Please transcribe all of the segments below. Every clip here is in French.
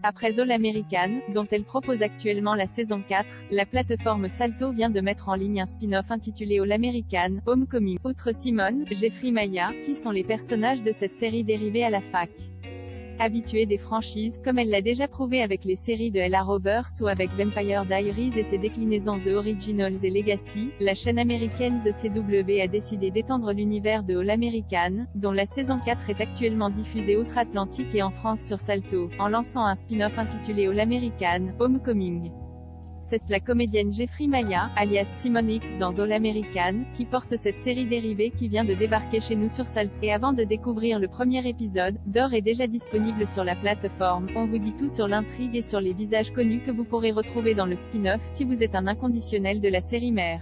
Après All American, dont elle propose actuellement la saison 4, la plateforme Salto vient de mettre en ligne un spin-off intitulé All American, Homecoming. Outre Simone, Jeffrey Maya, qui sont les personnages de cette série dérivée à la fac. Habituée des franchises, comme elle l'a déjà prouvé avec les séries de LA Rovers ou avec Vampire Diaries et ses déclinaisons The Originals et Legacy, la chaîne américaine The CW a décidé d'étendre l'univers de All American, dont la saison 4 est actuellement diffusée outre-Atlantique et en France sur Salto, en lançant un spin-off intitulé All American, Homecoming. C'est la comédienne Jeffrey Maya, alias Simone X dans All American, qui porte cette série dérivée qui vient de débarquer chez nous sur Salto. Et avant de découvrir le premier épisode, Dor est déjà disponible sur la plateforme. On vous dit tout sur l'intrigue et sur les visages connus que vous pourrez retrouver dans le spin-off si vous êtes un inconditionnel de la série mère.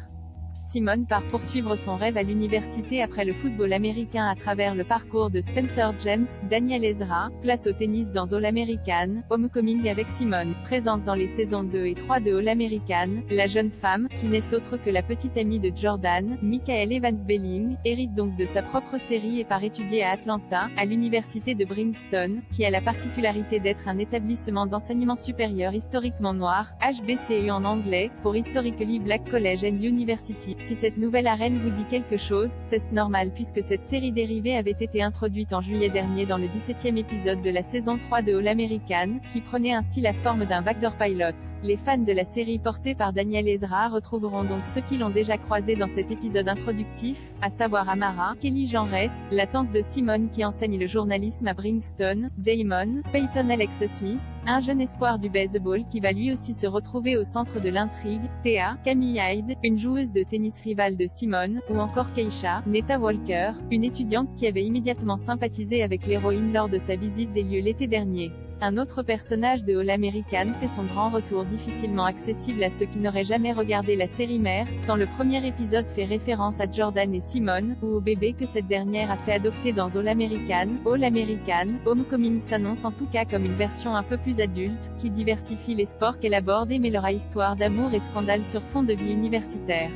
Simone part poursuivre son rêve à l'université après le football américain à travers le parcours de Spencer James, Daniel Ezra, place au tennis dans All American, Homecoming avec Simone. Présente dans les saisons 2 et 3 de All American, la jeune femme, qui n'est autre que la petite amie de Jordan, Michael Evans-Belling, hérite donc de sa propre série et part étudier à Atlanta, à l'université de Princeton, qui a la particularité d'être un établissement d'enseignement supérieur historiquement noir, HBCU en anglais, pour Historically Black College and University. Si cette nouvelle arène vous dit quelque chose, c'est normal puisque cette série dérivée avait été introduite en juillet dernier dans le 17e épisode de la saison 3 de All American, qui prenait ainsi la forme d'un backdoor pilot. Les fans de la série portée par Daniel Ezra retrouveront donc ceux qui l'ont déjà croisé dans cet épisode introductif, à savoir Amara, Kelly Jeanrette, la tante de Simone qui enseigne le journalisme à Princeton, Damon, Peyton Alex Smith, un jeune espoir du baseball qui va lui aussi se retrouver au centre de l'intrigue, Thea, Camille Hyde, une joueuse de tennis rivale de Simone, ou encore Keisha, Netta Walker, une étudiante qui avait immédiatement sympathisé avec l'héroïne lors de sa visite des lieux l'été dernier. Un autre personnage de All American fait son grand retour difficilement accessible à ceux qui n'auraient jamais regardé la série mère, tant le premier épisode fait référence à Jordan et Simone, ou au bébé que cette dernière a fait adopter dans All American. All American, Homecoming s'annonce en tout cas comme une version un peu plus adulte, qui diversifie les sports qu'elle aborde et mêlera histoire d'amour et scandale sur fond de vie universitaire.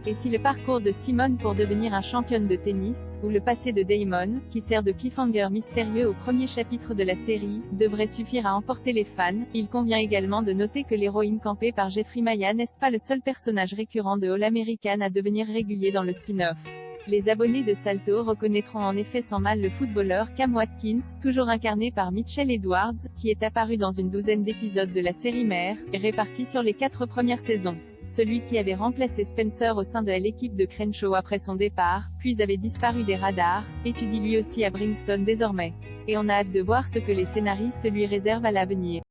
Et si le parcours de Simone pour devenir un championne de tennis, ou le passé de Damon, qui sert de cliffhanger mystérieux au premier chapitre de la série, devrait suffire à emporter les fans, il convient également de noter que l'héroïne campée par Jeffrey Maya n'est pas le seul personnage récurrent de All American à devenir régulier dans le spin-off. Les abonnés de Salto reconnaîtront en effet sans mal le footballeur Cam Watkins, toujours incarné par Mitchell Edwards, qui est apparu dans une douzaine d'épisodes de la série mère, répartis sur les 4 premières saisons. Celui qui avait remplacé Spencer au sein de l'équipe de Crenshaw après son départ, puis avait disparu des radars, étudie lui aussi à Princeton désormais. Et on a hâte de voir ce que les scénaristes lui réservent à l'avenir.